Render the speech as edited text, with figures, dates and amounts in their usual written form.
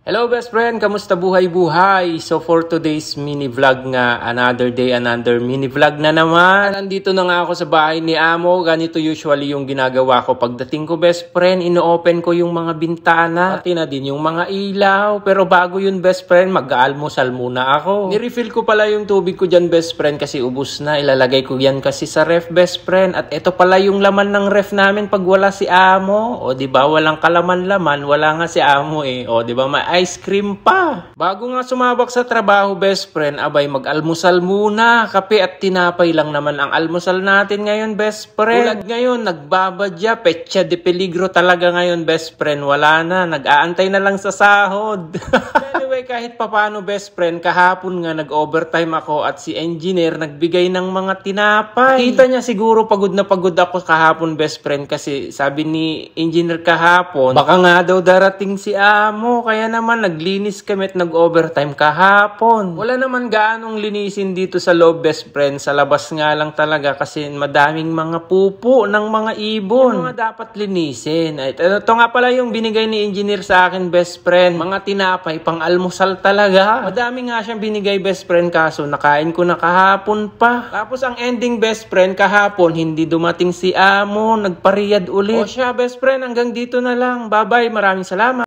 Hello best friend, kamusta buhay-buhay? So for today's mini vlog nga, another day, another mini vlog na naman. Nandito na nga ako sa bahay ni Amo. Ganito usually yung ginagawa ko. Pagdating ko best friend, ino-open ko yung mga bintana. Pati na din yung mga ilaw. Pero bago yun best friend, mag-aalmusal muna ako. Nirefill ko pala yung tubig ko dyan best friend kasi ubus na. Ilalagay ko yan kasi sa ref best friend. At ito pala yung laman ng ref namin pag wala si Amo. O diba, walang kalaman-laman, wala nga si Amo eh. O diba, may ice cream pa. Bago nga sumabak sa trabaho, best friend, abay mag-almusal muna. Kape at tinapay lang naman ang almusal natin ngayon, best friend. Tulad ngayon, nagbabadya, petsa de peligro talaga ngayon, best friend. Wala na, nag-aantay na lang sa sahod. Anyway, kahit papano, best friend, kahapon nga nag-overtime ako at si engineer nagbigay ng mga tinapay. Kita niya siguro pagod na pagod ako kahapon, best friend, kasi sabi ni engineer kahapon, baka nga daw darating si Amo, kaya naman naglinis kami at nag-overtime kahapon. Wala naman gaanong linisin dito sa loob, best friend. Sa labas nga lang talaga kasi madaming mga pupo ng mga ibon. Yung mga dapat linisin. Ito nga pala yung binigay ni engineer sa akin, best friend. Mga tinapay, pang almusal talaga. Madami nga siyang binigay, best friend, kaso nakain ko na kahapon pa. Tapos ang ending, best friend, kahapon hindi dumating si Amo, nagpariyad ulit. O siya, best friend, hanggang dito na lang. Bye-bye, maraming salamat.